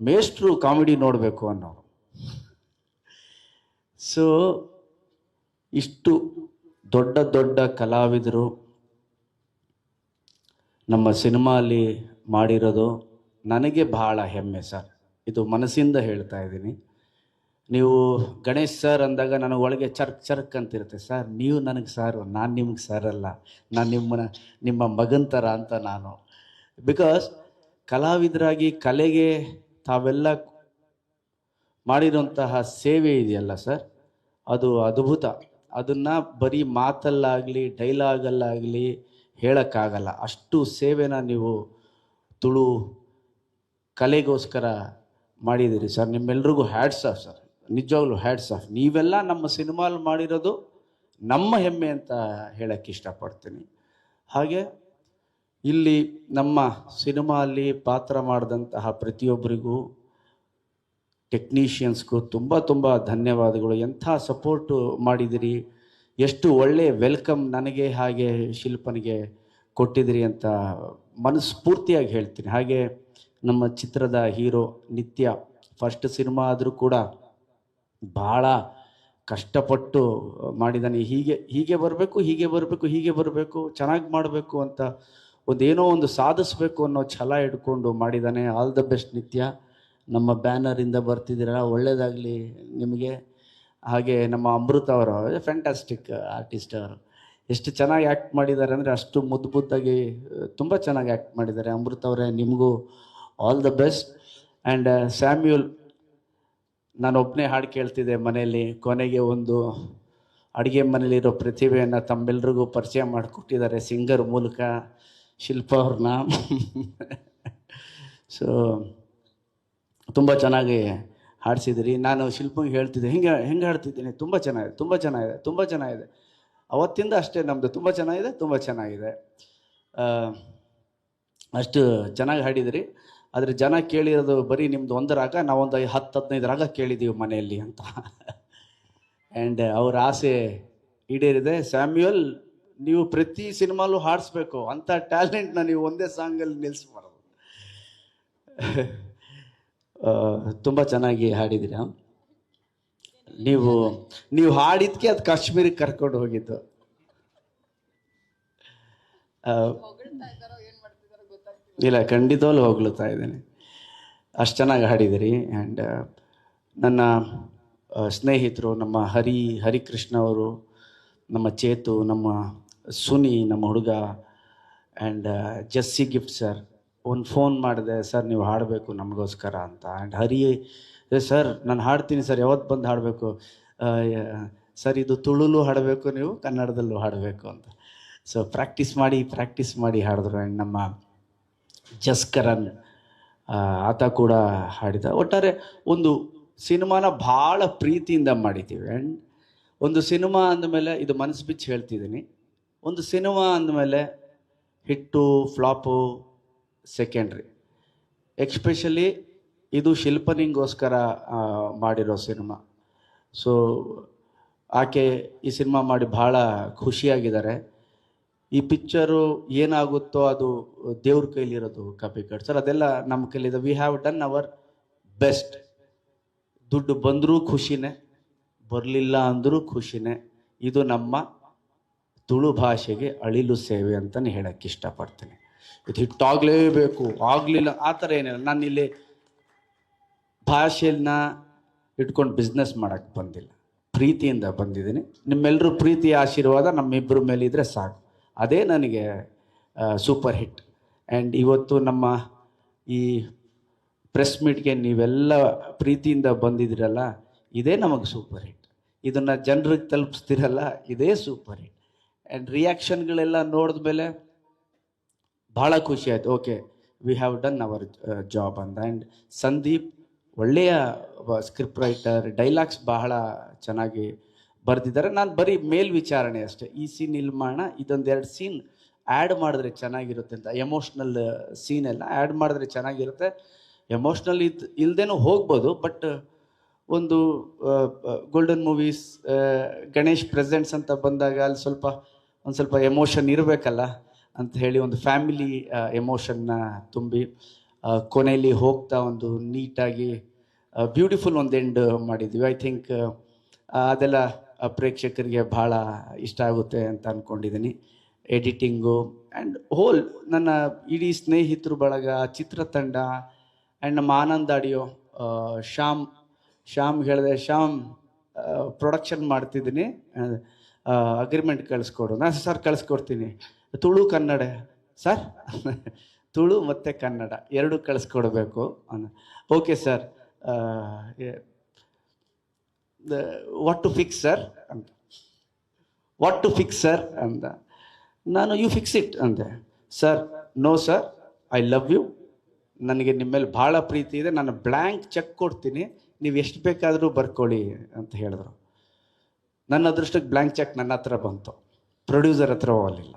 ಮೇಷ್ಟ್ರು ಕಾಮಿಡಿ ನೋಡಬೇಕು ಅನ್ನೋರು. ಸೊ ಇಷ್ಟು ದೊಡ್ಡ ದೊಡ್ಡ ಕಲಾವಿದರು ನಮ್ಮ ಸಿನಿಮಾಲಿ ಮಾಡಿರೋದು ನನಗೆ ಬಹಳ ಹೆಮ್ಮೆ ಸರ್. ಇದು ಮನಸ್ಸಿಂದ ಹೇಳ್ತಾ ಇದ್ದೀನಿ. ನೀವು ಗಣೇಶ್ ಸರ್ ಅಂದಾಗ ನನಗೆ ಒಳಗೆ ಚರ್ಕ್ ಚರ್ಕ್ ಅಂತಿರುತ್ತೆ. ಸರ್ ನೀವು ನನಗೆ ಸರ್, ನಾನು ನಿಮ್ಗೆ ಸರ್ ಅಲ್ಲ, ನಾನು ನಿಮ್ಮ ಮಗನ ಥರ ಅಂತ ನಾನು. ಬಿಕಾಸ್ ಕಲಾವಿದರಾಗಿ ಕಲೆಗೆ ತಾವೆಲ್ಲ ಮಾಡಿರುವಂತಹ ಸೇವೆ ಇದೆಯಲ್ಲ ಸರ್, ಅದು ಅದ್ಭುತ. ಅದನ್ನು ಬರೀ ಮಾತಲ್ಲಾಗಲಿ ಡೈಲಾಗಲ್ಲಾಗಲಿ ಹೇಳೋಕ್ಕಾಗಲ್ಲ. ಅಷ್ಟು ಸೇವೆನ ನೀವು ತುಳು ಕಲೆಗೋಸ್ಕರ ಮಾಡಿದ್ದೀರಿ ಸರ್. ನಿಮ್ಮೆಲ್ರಿಗೂ ಹ್ಯಾಟ್ಸ್ ಆಫ್ ಸರ್, ನಿಜವಾಗ್ಲೂ ಹ್ಯಾಟ್ಸ್ ಆಫ್. ನೀವೆಲ್ಲ ನಮ್ಮ ಸಿನಿಮಾಲ್ ಮಾಡಿರೋದು ನಮ್ಮ ಹೆಮ್ಮೆ ಅಂತ ಹೇಳೋಕ್ಕೆ ಇಷ್ಟಪಡ್ತೀನಿ. ಹಾಗೆ ಇಲ್ಲಿ ನಮ್ಮ ಸಿನಿಮಾಲ್ಲಿ ಪಾತ್ರ ಮಾಡಿದಂತಹ ಪ್ರತಿಯೊಬ್ಬರಿಗೂ, ಟೆಕ್ನಿಷಿಯನ್ಸ್ಗೂ ತುಂಬ ತುಂಬ ಧನ್ಯವಾದಗಳು. ಎಂಥ ಸಪೋರ್ಟು ಮಾಡಿದಿರಿ, ಎಷ್ಟು ಒಳ್ಳೆಯ ವೆಲ್ಕಮ್ ನನಗೆ ಹಾಗೆ ಶಿಲ್ಪನಿಗೆ ಕೊಟ್ಟಿದ್ದೀರಿ ಅಂತ ಮನಸ್ಫೂರ್ತಿಯಾಗಿ ಹೇಳ್ತೀನಿ. ಹಾಗೆ ನಮ್ಮ ಚಿತ್ರದ ಹೀರೋ ನಿತ್ಯ ಫಸ್ಟ್ ಸಿನಿಮಾ ಆದರೂ ಕೂಡ ಭಾಳ ಕಷ್ಟಪಟ್ಟು ಮಾಡಿದ್ದಾನೆ. ಹೀಗೆ ಬರಬೇಕು, ಹೀಗೆ ಬರಬೇಕು, ಚೆನ್ನಾಗಿ ಮಾಡಬೇಕು ಅಂತ ಒಂದೇನೋ ಒಂದು ಸಾಧಿಸ್ಬೇಕು ಅನ್ನೋ ಛಲ ಇಟ್ಕೊಂಡು ಮಾಡಿದ್ದಾನೆ. ಆಲ್ ದ ಬೆಸ್ಟ್ ನಿತ್ಯ. ನಮ್ಮ ಬ್ಯಾನರಿಂದ ಬರ್ತಿದ್ದೀರ, ಒಳ್ಳೆಯದಾಗಲಿ ನಿಮಗೆ. ಹಾಗೆ ನಮ್ಮ ಅಮೃತ ಅವರು ಫ್ಯಾಂಟಾಸ್ಟಿಕ್ ಆರ್ಟಿಸ್ಟ್. ಅವರು ಎಷ್ಟು ಚೆನ್ನಾಗಿ ಆ್ಯಕ್ಟ್ ಮಾಡಿದ್ದಾರೆ ಅಂದರೆ ಅಷ್ಟು ಮುದ್ದಾಗಿ ತುಂಬ ಚೆನ್ನಾಗಿ ಆ್ಯಕ್ಟ್ ಮಾಡಿದ್ದಾರೆ. ಅಮೃತ ಅವರೇ, ನಿಮಗೂ all the best. And Samuel, ನಾನು ಒಬ್ಬನೇ ಹಾಡು ಕೇಳ್ತಿದ್ದೆ ಮನೆಯಲ್ಲಿ. ಕೊನೆಗೆ ಒಂದು ಅಡುಗೆ ಮನೇಲಿರೋ ಪ್ರತಿಭೆಯನ್ನು ತಮ್ಮೆಲ್ರಿಗೂ ಪರಿಚಯ ಮಾಡಿಕೊಟ್ಟಿದ್ದಾರೆ ಸಿಂಗರ್ ಮೂಲಕ, ಶಿಲ್ಪ ಅವ್ರನ್ನ. ಸೊ ತುಂಬ ಚೆನ್ನಾಗಿ ಹಾಡಿಸಿದಿರಿ. ನಾನು ಶಿಲ್ಪಂಗೆ ಹೇಳ್ತಿದ್ದೆ, ಹೆಂಗೆ ಹಾಡ್ತಿದ್ದೀನಿ, ತುಂಬ ಚೆನ್ನಾಗಿದೆ. ಅವತ್ತಿಂದ ಅಷ್ಟೇ ನಮ್ಮದು, ತುಂಬ ಚೆನ್ನಾಗಿದೆ. ಅಷ್ಟು ಚೆನ್ನಾಗಿ ಹಾಡಿದಿರಿ. ಆದರೆ ಜನ ಕೇಳಿರೋದು ಬರೀ ನಿಮ್ಮದು ಒಂದು ರಾಗ, ನಾವೊಂದು 10-15 ರಾಗ ಕೇಳಿದ್ದೀವಿ ಮನೆಯಲ್ಲಿ ಅಂತ. ಆ್ಯಂಡ್ ಅವ್ರ ಆಸೆ ಈಡೇರಿದೆ. ಸ್ಯಾಮ್ಯುಯಲ್, ನೀವು ಪ್ರತಿ ಸಿನಿಮಾಲೂ ಹಾಡಿಸ್ಬೇಕು, ಅಂಥ ಟ್ಯಾಲೆಂಟ್ನ ನೀವು ಒಂದೇ ಸಾಂಗಲ್ಲಿ ನಿಲ್ಲಿಸ್ಬಾರ್ದು. ತುಂಬ ಚೆನ್ನಾಗಿ ಹಾಡಿದ್ದೀರಾ. ನೀವು ಹಾಡಿದ್ಕೆ ಅದು ಕಾಶ್ಮೀರಕ್ಕೆ ಕರ್ಕೊಂಡು ಹೋಗಿದ್ದು. ಇಲ್ಲ, ಖಂಡಿತವಾಗ್ಲೂ ಹೊಗಳ್ತಾ ಇದ್ದೀನಿ. ಅಷ್ಟು ಚೆನ್ನಾಗಿ ಹಾಡಿದಿರಿ. ಆ್ಯಂಡ್ ನನ್ನ ಸ್ನೇಹಿತರು, ನಮ್ಮ ಹರಿಕೃಷ್ಣ ಅವರು, ನಮ್ಮ ಚೇತು, ನಮ್ಮ ಸುನಿ, ನಮ್ಮ ಹುಡುಗ, ಆ್ಯಂಡ್ ಜಸ್ಸಿ ಗಿಫ್ಟ್ ಸರ್, ಒಂದು ಫೋನ್ ಮಾಡಿದೆ, ಸರ್ ನೀವು ಹಾಡಬೇಕು ನಮಗೋಸ್ಕರ ಅಂತ. ಆ್ಯಂಡ್ ಸರ್ ನಾನು ಹಾಡ್ತೀನಿ ಸರ್, ಯಾವತ್ತು ಬಂದು ಹಾಡಬೇಕು ಸರ್, ಇದು ತುಳುಲು ಹಾಡಬೇಕು, ನೀವು ಕನ್ನಡದಲ್ಲೂ ಹಾಡಬೇಕು ಅಂತ. ಸೊ ಪ್ರಾಕ್ಟೀಸ್ ಮಾಡಿ ಹಾಡಿದ್ರು. ಆ್ಯಂಡ್ ನಮ್ಮ ಜಸ್ಕರನ್, ಆತ ಕೂಡ ಹಾಡಿದ. ಒಟ್ಟಾರೆ ಒಂದು ಸಿನಿಮಾನ ಭಾಳ ಪ್ರೀತಿಯಿಂದ ಮಾಡಿದ್ದೀವಿ. ಆ್ಯಂಡ್ ಒಂದು ಸಿನಿಮಾ ಅಂದಮೇಲೆ, ಇದು ಮನಸ್ಸು ಬಿಚ್ಚಿ ಹೇಳ್ತಿದ್ದೀನಿ, ಒಂದು ಸಿನಿಮಾ ಅಂದಮೇಲೆ ಹಿಟ್ಟು ಫ್ಲಾಪು ಸೆಕೆಂಡ್ರಿ. ಎಕ್ಸ್ಪೆಷಲಿ ಇದು ಶಿಲ್ಪನಿಗೋಸ್ಕರ ಮಾಡಿರೋ ಸಿನಿಮಾ. ಸೊ ಆಕೆ ಈ ಸಿನಿಮಾ ಮಾಡಿ ಭಾಳ ಖುಷಿಯಾಗಿದ್ದಾರೆ. ಈ ಪಿಕ್ಚರು ಏನಾಗುತ್ತೋ ಅದು ದೇವ್ರ ಕೈಲಿರೋದು ಕಾಪಿ ಕಟ್ ಸರ್, ಅದೆಲ್ಲ ನಮ್ಮ ಕೈಲಿದೆ. We have done our best. ದುಡ್ಡು ಬಂದರೂ ಖುಷಿನೇ, ಬರಲಿಲ್ಲ ಅಂದರೂ ಖುಷಿನೇ. ಇದು ನಮ್ಮ ತುಳು ಭಾಷೆಗೆ ಅಳಿಲು ಸೇವೆ ಅಂತಲೇ ಹೇಳೋಕ್ಕೆ ಇಷ್ಟಪಡ್ತೀನಿ. ಇದು ಹಿಟ್ಟಾಗಲೇಬೇಕು, ಆಗಲಿಲ್ಲ ಆ ಥರ ಏನಿಲ್ಲ. ನಾನು ಇಲ್ಲಿ ಭಾಷೆನ ಇಟ್ಕೊಂಡು ಬಿಸ್ನೆಸ್ ಮಾಡೋಕ್ಕೆ ಬಂದಿಲ್ಲ, ಪ್ರೀತಿಯಿಂದ ಬಂದಿದ್ದೀನಿ. ನಿಮ್ಮೆಲ್ಲರೂ ಪ್ರೀತಿಯ ಆಶೀರ್ವಾದ ನಮ್ಮಿಬ್ಬರ ಮೇಲೆ ಇದ್ದರೆ ಸಾಕು, ಅದೇ ನನಗೆ ಸೂಪರ್ ಹಿಟ್. ಆ್ಯಂಡ್ ಇವತ್ತು ನಮ್ಮ ಈ ಪ್ರೆಸ್ ಮೀಟ್ಗೆ ನೀವೆಲ್ಲ ಪ್ರೀತಿಯಿಂದ ಬಂದಿದ್ದೀರಲ್ಲ, ಇದೇ ನಮಗೆ ಸೂಪರ್ ಹಿಟ್. ಇದನ್ನು ಜನರಿಗೆ ತಲುಪಿಸ್ತಿರಲ್ಲ, ಇದೇ ಸೂಪರ್ ಹಿಟ್. ಆ್ಯಂಡ್ ರಿಯಾಕ್ಷನ್ಗಳೆಲ್ಲ ನೋಡಿದ ಮೇಲೆ ಭಾಳ ಖುಷಿ ಆಯಿತು. Okay, V have done hour job ಅಂತ. ಆ್ಯಂಡ್ ಸಂದೀಪ್ ಒಳ್ಳೆಯ ಸ್ಕ್ರಿಪ್ಟ್ ರೈಟರ್, ಡೈಲಾಗ್ಸ್ ಬಹಳ ಚೆನ್ನಾಗಿ ಬರೆದಿದ್ದಾರೆ. ನಾನು ಬರೀ ಮೇಲ್ವಿಚಾರಣೆ ಅಷ್ಟೇ. ಈ ಸೀನ್ ಇಲ್ಲಿ ಮಾಡೋಣ, ಇದೊಂದೆರಡು ಸೀನ್ ಆ್ಯಡ್ ಮಾಡಿದ್ರೆ ಚೆನ್ನಾಗಿರುತ್ತೆ ಅಂತ. ಎಮೋಷ್ನಲ್ ಸೀನೆಲ್ಲ ಆ್ಯಡ್ ಮಾಡಿದ್ರೆ ಚೆನ್ನಾಗಿರುತ್ತೆ. ಎಮೋಷ್ನಲ್ ಇಲ್ಲದೇನೂ ಹೋಗ್ಬೋದು, ಬಟ್ ಒಂದು ಗೋಲ್ಡನ್ ಮೂವೀಸ್, ಗಣೇಶ್ ಪ್ರೆಸೆಂಟ್ಸ್ ಅಂತ ಬಂದಾಗ ಅಲ್ಲಿ ಒಂದು ಸ್ವಲ್ಪ ಎಮೋಷನ್ ಇರಬೇಕಲ್ಲ ಅಂತ ಹೇಳಿ ಒಂದು ಫ್ಯಾಮಿಲಿ ಎಮೋಷನ್ನ ತುಂಬಿ ಕೊನೆಯಲ್ಲಿ ಹೋಗ್ತಾ ಒಂದು ನೀಟಾಗಿ ಬ್ಯೂಟಿಫುಲ್ ಒಂದು ಎಂಡ್ ಮಾಡಿದ್ವಿ. ಐ ಥಿಂಕ್ ಅದೆಲ್ಲ ಪ್ರೇಕ್ಷಕರಿಗೆ ಭಾಳ ಇಷ್ಟ ಆಗುತ್ತೆ ಅಂತ ಅಂದ್ಕೊಂಡಿದ್ದೀನಿ. ಎಡಿಟಿಂಗು ಆ್ಯಂಡ್ ಹೋಲ್ ನನ್ನ ಇಡೀ ಸ್ನೇಹಿತರು ಬಳಗ, ಚಿತ್ರತಂಡ ಆ್ಯಂಡ್ ನಮ್ಮ ಆನಂದ್ ಆಡಿಯೋ, ಶ್ಯಾಮ್ ಹೇಳಿದೆ, ಶ್ಯಾಮ್ ಪ್ರೊಡಕ್ಷನ್ ಮಾಡ್ತಿದ್ದೀನಿ, ಅಗ್ರಿಮೆಂಟ್ ಕಳಿಸ್ಕೊಡು. ನಾನು ಸರ್ ಕಳಿಸ್ಕೊಡ್ತೀನಿ, ತುಳು ಕನ್ನಡ ಸರ್ ತುಳು ಮತ್ತು ಕನ್ನಡ ಎರಡೂ ಕಳಿಸ್ಕೊಡ್ಬೇಕು ಅನ್ನ. Okay sir, what to fix sir ಅಂತ. ವಾಟ್ ಟು ಫಿಕ್ಸ್ ಸರ್ ಅಂದ. ನಾನು ಯು ಫಿಕ್ಸ್ ಇಟ್ ಅಂದೆ. Sir, no sir, I love you, ನನಗೆ ನಿಮ್ಮ ಮೇಲೆ ಭಾಳ ಪ್ರೀತಿ ಇದೆ, ನಾನು ಬ್ಲ್ಯಾಂಕ್ ಚೆಕ್ ಕೊಡ್ತೀನಿ, ನೀವು ಎಷ್ಟು ಬೇಕಾದರೂ ಬರ್ಕೊಳ್ಳಿ ಅಂತ ಹೇಳಿದ್ರು. ನನ್ನ ಅದೃಷ್ಟಕ್ಕೆ ಬ್ಲ್ಯಾಂಕ್ ಚೆಕ್ ನನ್ನ ಹತ್ರ ಬಂತು, ಪ್ರೊಡ್ಯೂಸರ್ ಹತ್ರ ಹೋಗಲಿಲ್ಲ.